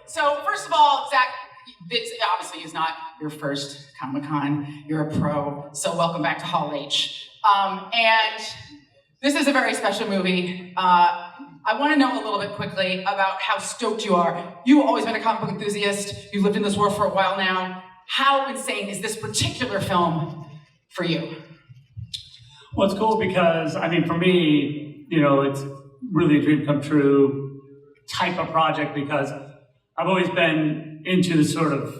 So first of all, Zach, this obviously is not your first Comic-Con. You're a pro, so welcome back to Hall H. And this is a very special movie. I want to know a little bit quickly about how stoked you are. You've always been a comic book enthusiast. You've lived in this world for a while now. How insane is this particular film for you? Well, it's cool because, I mean, for me, you know, it's really a dream come true type of project because I've always been into the sort of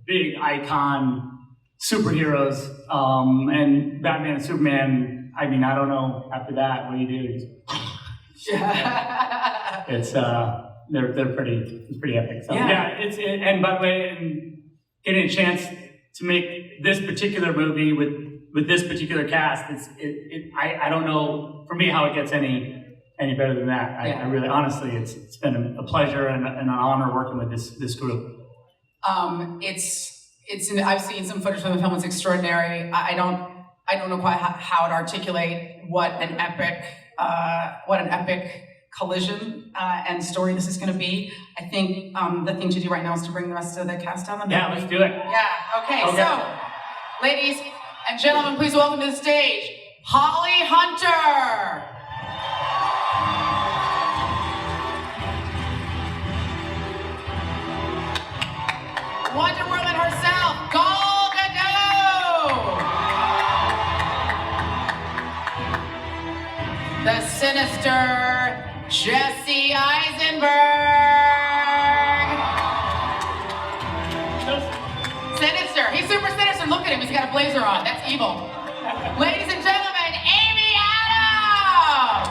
big icon superheroes, and Batman and Superman. I mean, I don't know after that, what do you do? It's they're pretty epic. So, yeah, and by the way, and getting a chance to make this particular movie with this particular cast, I don't know for me how it gets any better than that. I really, honestly, it's been a pleasure and an honor working with this group. I've seen some footage from the film. It's extraordinary. I don't know quite how to articulate what an epic collision and story this is going to be. I think the thing to do right now is to bring the rest of the cast down. Yeah, let's do it. Yeah. Okay. So, ladies and gentlemen, please welcome to the stage Holly Hunter. Wonder Woman herself, Gal Gadot. The sinister Jesse Eisenberg. Sinister. He's super sinister. Look at him. He's got a blazer on. That's evil. Ladies and gentlemen, Amy Adams.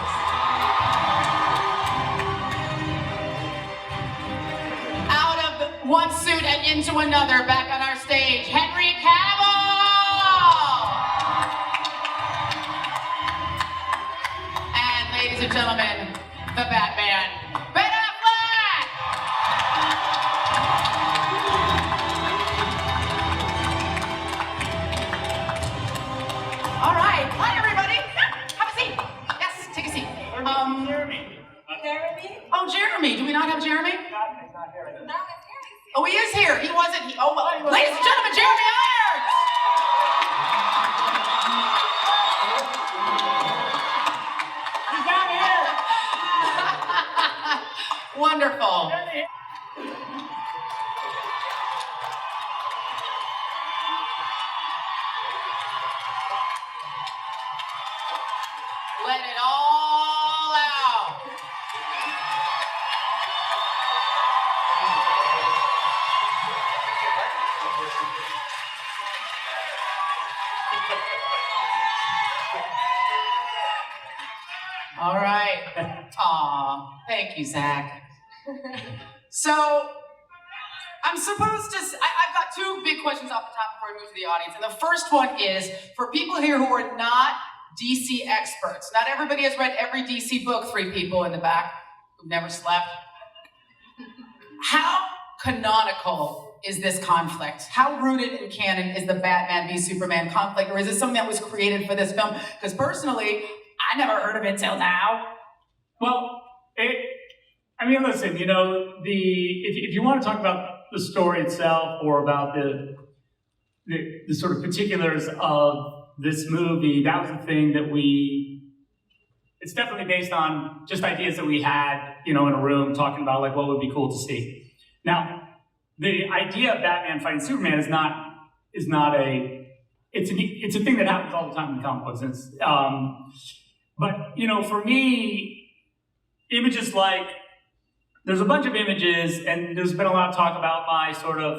Out of one suit and into another, back on our stage, Henry Cavill. And ladies and gentlemen, the Batman, Ben Affleck. All right, hi everybody. Have a seat. Yes, take a seat. Jeremy. Oh, Jeremy. Do we not have Jeremy? He's not here. No, Oh, he is here. He wasn't. Ladies and gentlemen, Jeremy Irons. he's not here. Wonderful. Let it all out. All right. Aw, thank you, Zach. So, I'm supposed to, I've got two big questions off the top before we move to the audience. And the first one is, for people here who are not DC experts, not everybody has read every DC book, 3 people in the back who've never slept. How canonical is this conflict? How rooted in canon is the Batman v Superman conflict? Or is this something that was created for this film? Because personally, I never heard of it till now. Well, I mean, listen, you know, if you want to talk about the story itself or about the sort of particulars of this movie, that was the thing that it's definitely based on just ideas that we had, you know, in a room talking about like what would be cool to see. Now, the idea of Batman fighting Superman it's a thing that happens all the time in comic books. But, you know, for me, images like, there's a bunch of images, and there's been a lot of talk about my sort of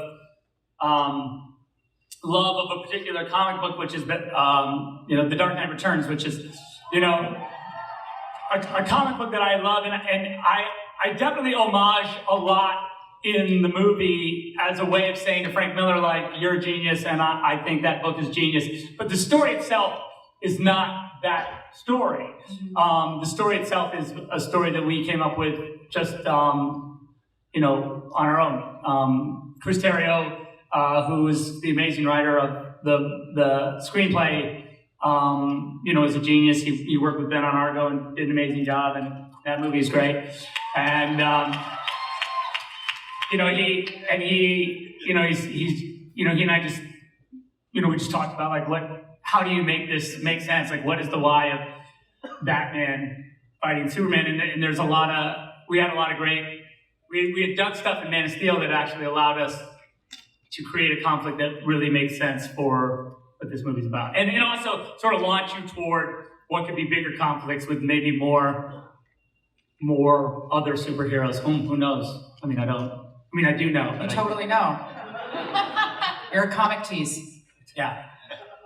love of a particular comic book, which is, you know, The Dark Knight Returns, which is, you know, a comic book that I love, and I definitely homage a lot in the movie as a way of saying to Frank Miller, like, you're a genius, and I think that book is genius. But the story itself is not that story. The story itself is a story that we came up with just, you know, on our own. Chris Terrio, who is the amazing writer of the screenplay, you know, is a genius. He worked with Ben on Argo and did an amazing job, and that movie is great. And you know, he and I just, you know, we just talked about like how do you make this make sense? Like, what is the why of Batman fighting Superman? And there's we had a lot of great, we had done stuff in Man of Steel that actually allowed us to create a conflict that really makes sense for what this movie's about. And also sort of launch you toward what could be bigger conflicts with maybe more other superheroes. Who knows? I mean, I do know. You totally know. You're a comic tease. Yeah.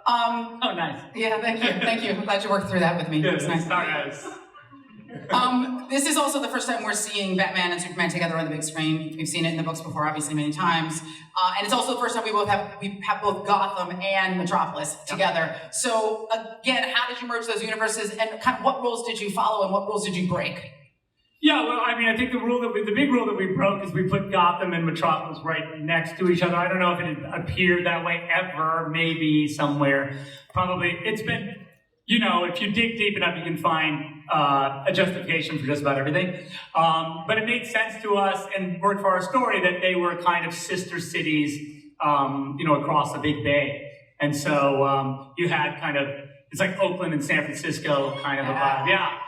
Oh, nice. Yeah, thank you. I'm glad you worked through that with me. Good. It's nice. Sorry, guys. This is also the first time we're seeing Batman and Superman together on the big screen. We've seen it in the books before, obviously, many times. And it's also the first time we have both Gotham and Metropolis together. So again, how did you merge those universes, and kind of what rules did you follow and what rules did you break? Yeah, well, I mean, I think the big rule that we broke is we put Gotham and Metropolis right next to each other. I don't know if it had appeared that way ever, maybe somewhere. Probably, it's been, you know, if you dig deep enough, you can find a justification for just about everything. But it made sense to us and worked for our story that they were kind of sister cities, you know, across the big bay. And so you had kind of, it's like Oakland and San Francisco kind of a vibe. Yeah.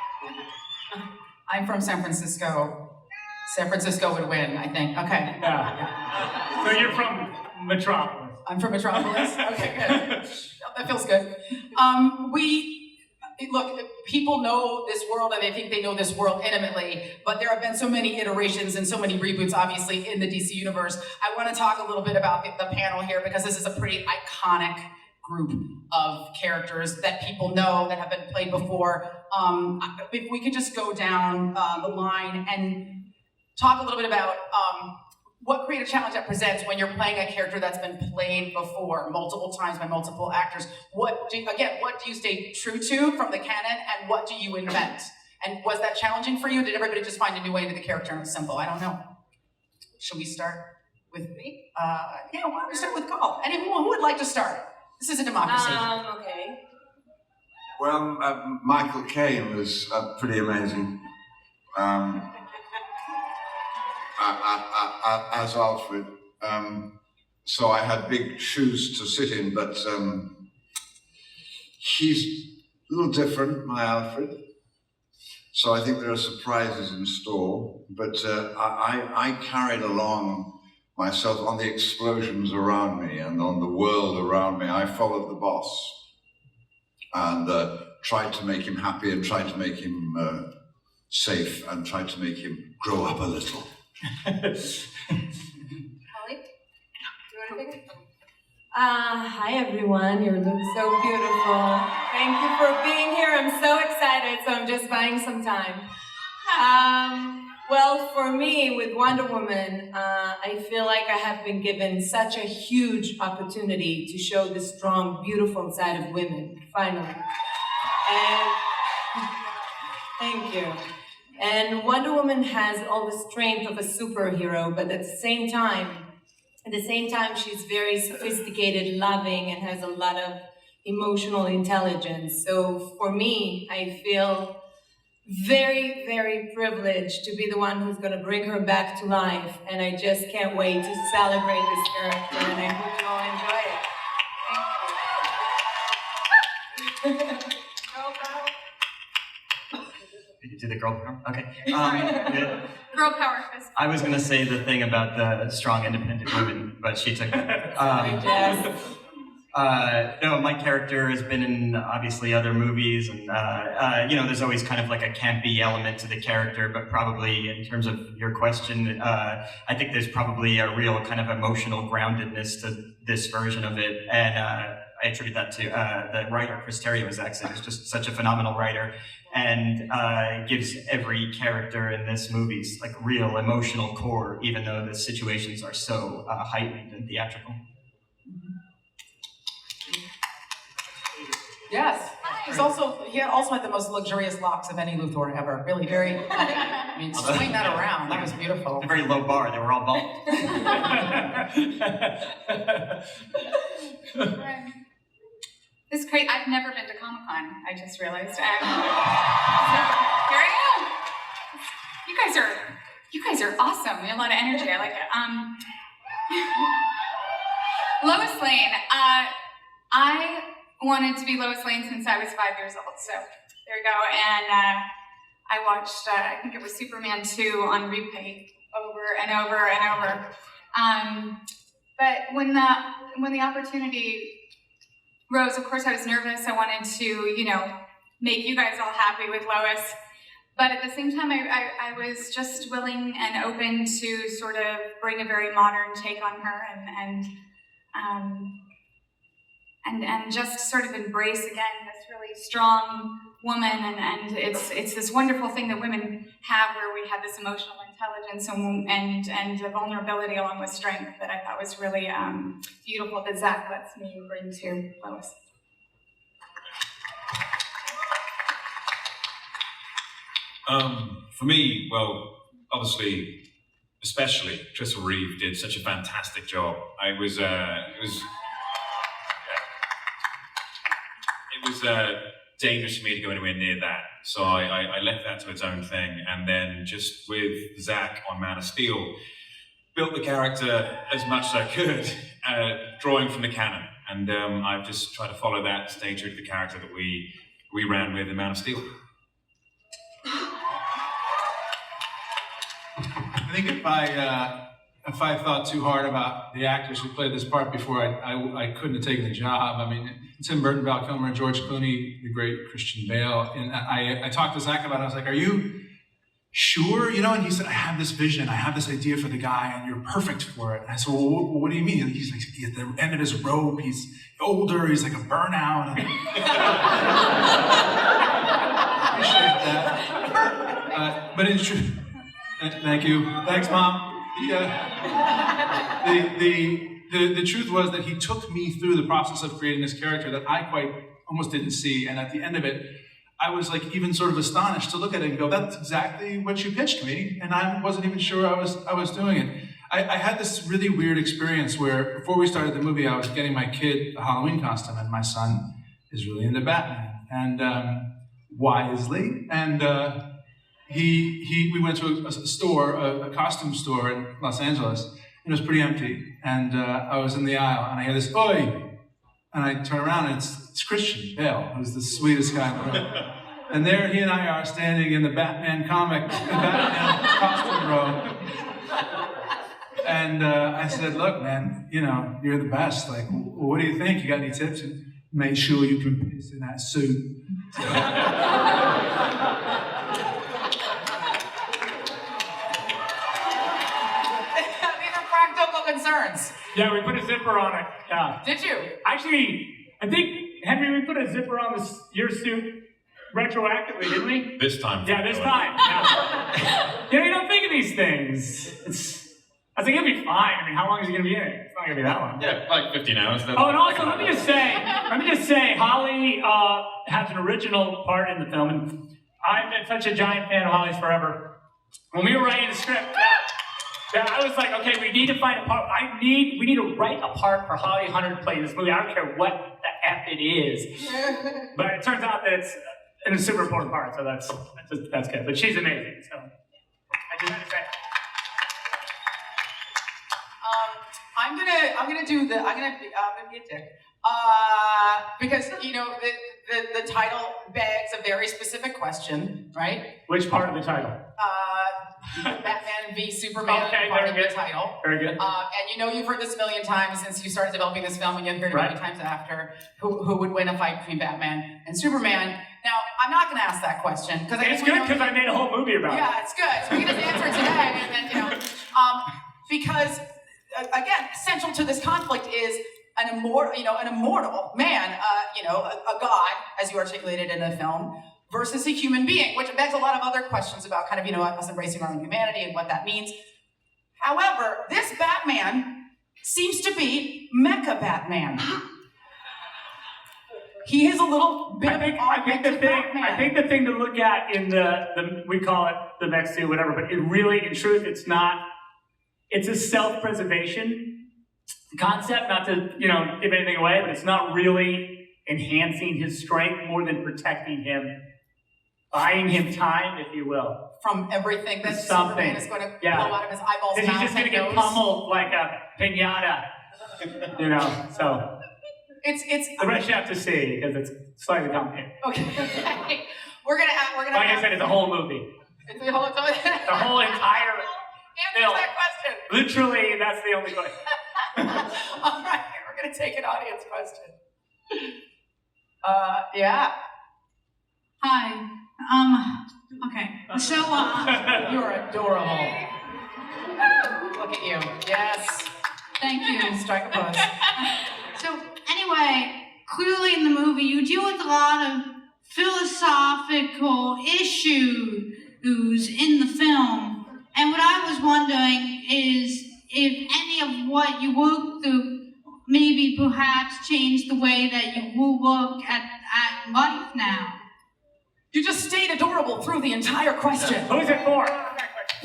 I'm from San Francisco. San Francisco would win, I think. Okay. Yeah. So you're from Metropolis. I'm from Metropolis. Okay, good. That feels good. Look, people know this world, and I think they know this world intimately, but there have been so many iterations and so many reboots, obviously, in the DC universe. I want to talk a little bit about the panel here, because this is a pretty iconic group of characters that people know, that have been played before. If we could just go down the line and talk a little bit about what creative challenge that presents when you're playing a character that's been played before multiple times by multiple actors. What do you stay true to from the canon, and what do you invent? And was that challenging for you? Did everybody just find a new way into the character and it was simple? I don't know. Should we start with me? Why don't we start with Carl? Anyone who would like to start? This is a democracy. Okay. Well, Michael Caine was pretty amazing. As Alfred. So I had big shoes to sit in, but he's a little different, my Alfred. So I think there are surprises in store, but I carried along myself on the explosions around me and on the world around me. I followed the boss and tried to make him happy and tried to make him safe and tried to make him grow up a little. Holly? Do you want to take it? Hi everyone, you look so beautiful. Thank you for being here. I'm so excited, so I'm just buying some time. Well, for me, with Wonder Woman, I feel like I have been given such a huge opportunity to show the strong, beautiful side of women, finally. And thank you. And Wonder Woman has all the strength of a superhero, but at the same time, she's very sophisticated, loving, and has a lot of emotional intelligence. So for me, I feel very, very privileged to be the one who's going to bring her back to life. And I just can't wait to celebrate this character, and I hope you all enjoy it. Thank you. You could do the girl power? Okay. Girl power fist. I was going to say the thing about the strong, independent women, but she took it. No, my character has been in, obviously, other movies, and, there's always kind of like a campy element to the character, but probably in terms of your question, I think there's probably a real kind of emotional groundedness to this version of it, and I attribute that to the writer, Chris Terrio's accent. He's just such a phenomenal writer, and gives every character in this movie's like real emotional core, even though the situations are so heightened and theatrical. Yes. He also had the most luxurious locks of any Luthor ever. Really, swing that around. That was beautiful. A very low bar. They were all bald. This is great. I've never been to Comic-Con. I just realized. Here I am. You guys are You guys are awesome. We have a lot of energy. I like it. Lois Lane. I wanted to be Lois Lane since I was 5 years old. So there you go. And I watched, I think it was Superman 2 on replay over and over and over. But when the opportunity rose, of course I was nervous. I wanted to, make you guys all happy with Lois. But at the same time, I was just willing and open to sort of bring a very modern take on her and just sort of embrace again this really strong woman. And it's this wonderful thing that women have where we have this emotional intelligence and the vulnerability along with strength that I thought was really beautiful that Zach lets me bring to Lois. For me, well, obviously, especially Crystal Reeve did such a fantastic job. It was dangerous for me to go anywhere near that. So I left that to its own thing. And then just with Zach on Man of Steel, built the character as much as I could, drawing from the canon. And I've just tried to follow that, stay true to the character that we ran with in Man of Steel. I think if I thought too hard about the actors who played this part before, I couldn't have taken the job. I mean, Tim Burton, Val Kilmer, George Clooney, the great Christian Bale. And I talked to Zach about it. I was like, "Are you sure?" And he said, "I have this vision. I have this idea for the guy, and you're perfect for it." And I said, "Well, what do you mean?" And he's like, "At the end of his rope, he's older. He's like a burnout." Appreciate that. But in truth. Thank you. Thanks, Mom. The truth was that he took me through the process of creating this character that I quite almost didn't see. And at the end of it, I was like even sort of astonished to look at it and go, "That's exactly what you pitched me." And I wasn't even sure I was doing it. I had this really weird experience where before we started the movie, I was getting my kid a Halloween costume, and my son is really into Batman and wisely. And we went to a store, a costume store in Los Angeles, and it was pretty empty. And I was in the aisle, and I hear this, "Oi!" And I turn around, and it's Christian Bale, who's the sweetest guy in the room. And there he and I are standing in the Batman costume row. And I said, "Look, man, you're the best. Like, what do you think? You got any tips?" And make sure you can piss in that suit. Concerns. Yeah, we put a zipper on it. Yeah. Did you? Actually, I think, Henry, we put a zipper on your suit retroactively, didn't we? This time. Yeah, this time. Yeah. You don't think of these things. I think it'll be fine. I mean, how long is he going to be in it? It's not going to be that long. Yeah, like 15 hours. Oh, and also, let me just say, Holly has an original part in the film, and I've been such a giant fan of Holly's forever. When we were writing the script, I was like, okay, we need to find a part. We need to write a part for Holly Hunter to play in this movie. I don't care what the F it is. But it turns out that it's a super important part, so that's good. But she's amazing, so I just had to say. I'm gonna be a dick. Because the title begs a very specific question, right? Which part of the title? Batman v Superman, okay, part of very the good. title. Very good. And you've heard this a million times since you started developing this film, and you've heard it many times after. Who would win a fight between Batman and Superman? Now, I'm not going to ask that question because it's good because I made a whole movie about it. Yeah, it's good. So we can just answer it today, and then because again, central to this conflict is an immortal man, a god, as you articulated in the film, versus a human being, which begs a lot of other questions about kind of, us embracing our own humanity and what that means. However, this Batman seems to be Mecha Batman. He is a little bit I think the thing to look at in we call it the mech suit, whatever, but in truth, it's a self-preservation concept, not to, give anything away, but it's not really enhancing his strength more than protecting him buying him time, if you will. From everything that Something. Superman is going to Yeah. blow out of his eyeballs, Because he's mouth, just going to and get nose. pummeled like a pinata. You know, so It's the rest you have to see because it's slightly complicated. okay. We're gonna Like I said, it's a whole movie. It's the whole The whole entire Answer film. that question. Literally, that's the only question. All right, we're gonna take an audience question. Yeah. Hi. Okay. So, You're adorable. Look at you. Yes. thank you. Strike a pose. So, anyway, clearly in the movie, you deal with a lot of philosophical issues in the film. And what I was wondering is if any of what you work through maybe perhaps changed the way that you will look at life now. You just stayed adorable through the entire question. Who's it for?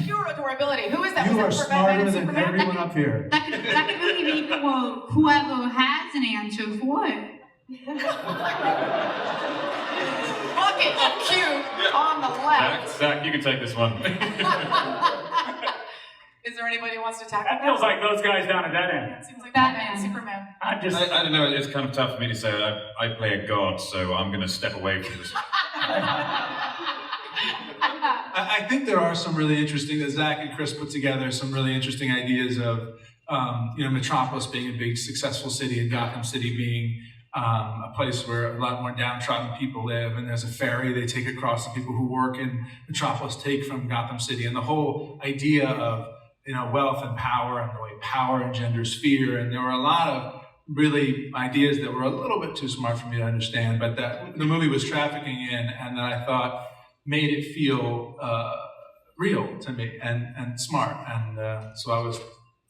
Pure adorability. Who is that? You Was are that for Batman smarter and than Superman? everyone up here. That could really be for whoever has an answer for it. Bucket of cute on the left. Zach, you can take this one. Is there anybody who wants to tackle That feels like those guys down at that end. It seems like Batman. Batman, Superman. I'm just. I don't know, it's kind of tough for me to say. I play a god, so I'm going to step away from this. I think there are some really interesting, that Zach and Chris put together, some really interesting ideas of, Metropolis being a big successful city and Gotham City being a place where a lot more downtrodden people live, and there's a ferry they take across. The people who work in Metropolis take from Gotham City, and the whole idea of wealth and power, and the way power engenders fear. And there were a lot of really ideas that were a little bit too smart for me to understand, but that the movie was trafficking in, and that I thought made it feel real to me and smart. And so I was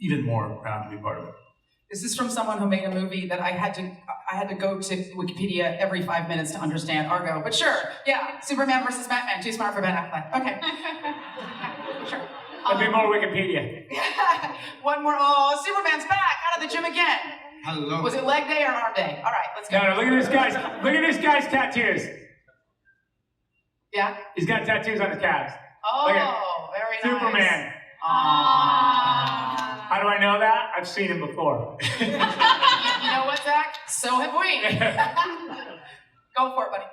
even more proud to be part of it. This is from someone who made a movie that I had to go to Wikipedia every 5 minutes to understand Argo. But sure, yeah, Superman versus Batman. Too smart for Ben Affleck. Okay. Sure. There'll be more Wikipedia. One more. Oh, Superman's back out of the gym again. Hello. Was it leg day or arm day? All right, let's go. No, look at this guy's. Look at this guy's tattoos. Yeah. He's got tattoos on his calves. Oh, Look at very nice. Superman. Aww. How do I know that? I've seen him before. You know what, Zach? So have we. Go for it, buddy.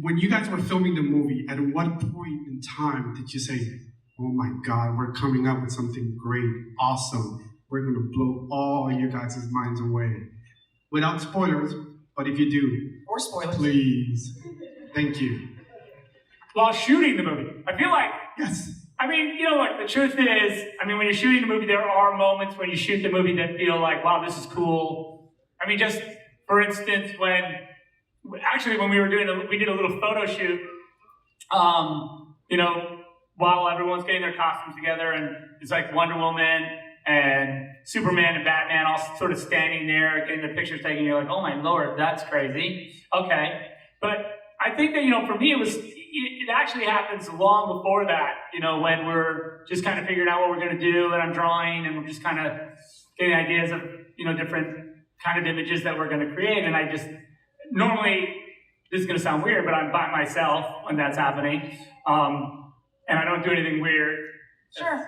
When you guys were filming the movie, at what point in time did you say, oh my God, we're coming up with something great, awesome. We're going to blow all you guys' minds away. Without spoilers, but if you do, Or spoilers. please. Thank you. While shooting the movie, I feel like. Yes. I mean, look, the truth is, when you're shooting the movie, there are moments when you shoot the movie that feel like, wow, this is cool. I mean, just for instance, when we were we did a little photo shoot, while everyone's getting their costumes together, and it's like Wonder Woman and Superman and Batman all sort of standing there, getting their pictures taken, and you're like, oh my Lord, that's crazy. Okay. But I think that, for me, it actually happens long before that, when we're just kind of figuring out what we're going to do, and I'm drawing, and we're just kind of getting ideas of, different kind of images that we're going to create. And I just, normally, this is going to sound weird, but I'm by myself when that's happening. And I don't do anything weird. Sure.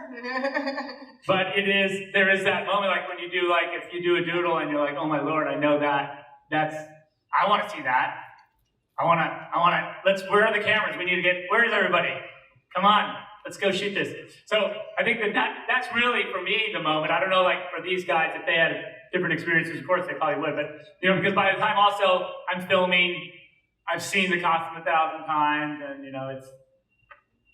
But there is that moment, like when you do, if you do a doodle and you're like, oh my Lord, I know I want to see that. Where are the cameras? Where is everybody? Come on, let's go shoot this. So I think that's really, for me, the moment. I don't know, for these guys, if they had different experiences, of course they probably would, but, because by the time also I'm filming, I've seen the costume 1,000 times, and,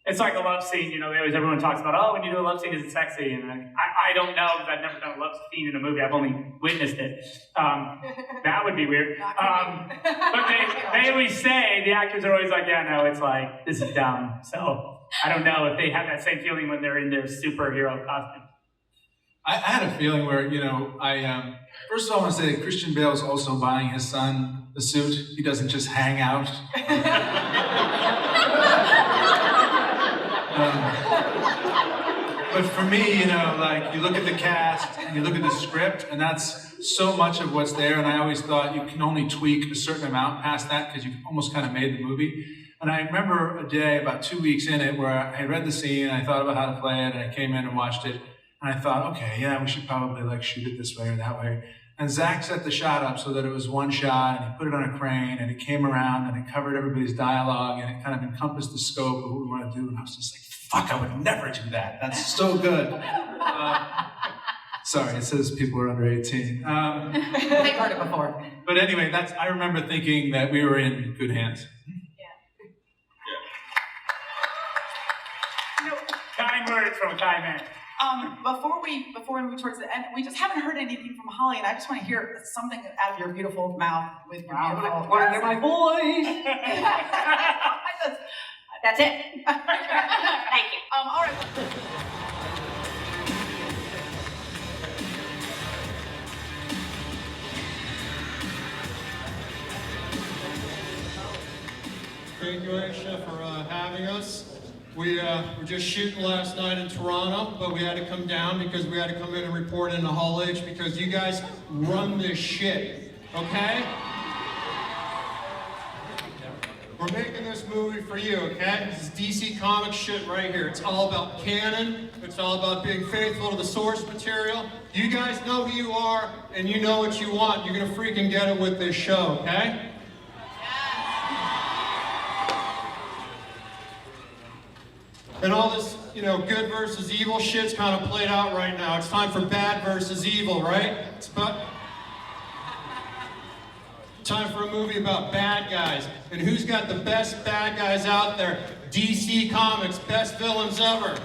it's like a love scene, everyone talks about, oh, when you do a love scene, is it sexy? And I don't know, because I've never done a love scene in a movie. I've only witnessed it. That would be weird. But they always say, the actors are always like, yeah, no, it's like, this is dumb. So I don't know if they have that same feeling when they're in their superhero costume. I had a feeling where, first of all, I want to say that Christian Bale's also buying his son the suit. He doesn't just hang out. But for me, you look at the cast and you look at the script, and that's so much of what's there. And I always thought you can only tweak a certain amount past that because you've almost kind of made the movie. And I remember a day about 2 weeks in it where I had read the scene and I thought about how to play it and I came in and watched it and I thought, okay, yeah, we should probably like shoot it this way or that way. And Zach set the shot up so that it was one shot and he put it on a crane and it came around and it covered everybody's dialogue and it kind of encompassed the scope of what we want to do. And I was just like, fuck, I would never do that. That's so good. Sorry, it says people are under 18. They've heard it before. But anyway, I remember thinking that we were in good hands. Kind words from a kind man. Before we move towards the end, we just haven't heard anything from Holly, and I just want to hear something out of your beautiful mouth with your beautiful. Want to hear my voice? That's it. Thank you. All right. Thank you, Aisha, for having us. We were just shooting last night in Toronto, but we had to come down because we had to come in and report into Hall H because you guys run this shit, okay? We're making this movie for you, okay? This is DC Comics shit right here. It's all about canon. It's all about being faithful to the source material. You guys know who you are, and you know what you want. You're gonna freaking get it with this show, okay? And all this, good versus evil shit's kind of played out right now. It's time for bad versus evil, right? It's time for a movie about bad guys. And who's got the best bad guys out there? DC Comics, best villains ever.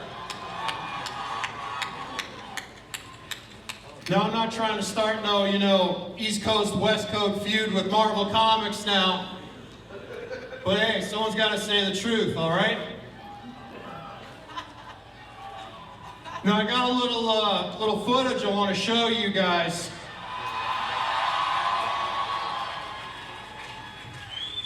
Now, I'm not trying to start no, East Coast, West Coast feud with Marvel Comics now. But hey, someone's got to say the truth, all right? Now I got a little footage I want to show you guys.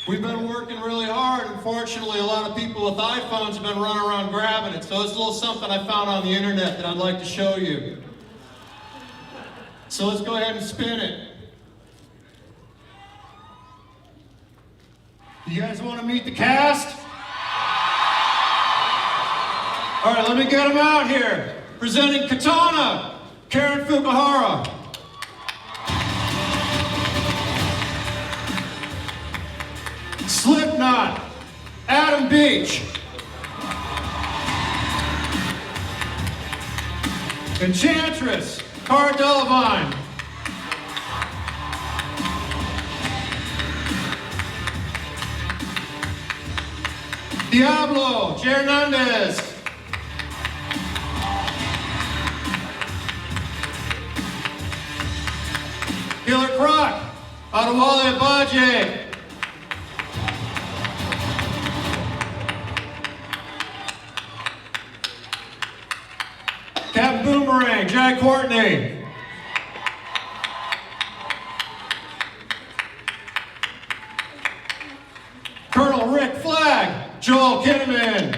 We've been working really hard. Unfortunately, a lot of people with iPhones have been running around grabbing it. So it's a little something I found on the internet that I'd like to show you. So let's go ahead and spin it. You guys want to meet the cast? All right, let me get them out here. Presenting Katana, Karen Fukuhara. Slipknot, Adam Beach. Enchantress, Cara Delevingne. Diablo, Jay Hernandez. Killer Croc, Adewale Abaje. Captain Boomerang, Jack Courtney. Colonel Rick Flag, Joel Kinnaman.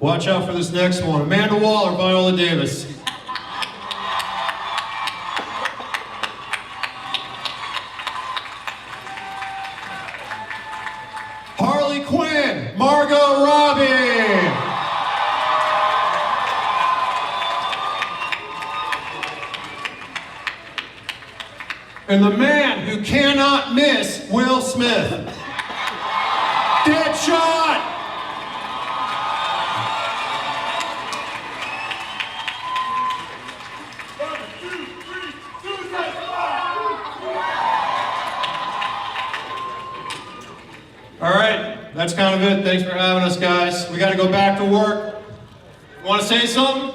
Watch out for this next one. Amanda Waller, Viola Davis. Harley Quinn, Margot Robbie. And the man who cannot miss, Will Smith. Deadshot! All right, that's kind of it. Thanks for having us, guys. We got to go back to work. Want to say something?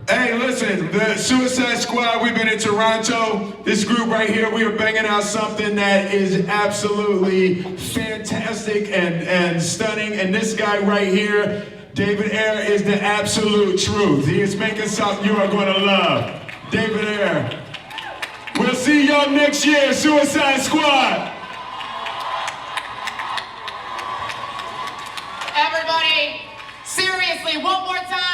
Hey, listen, the Suicide Squad, we've been in Toronto. This group right here, we are banging out something that is absolutely fantastic and stunning. And this guy right here, David Ayer, is the absolute truth. He is making something you are going to love. David Ayer. We'll see y'all next year, Suicide Squad. Everybody, seriously, one more time.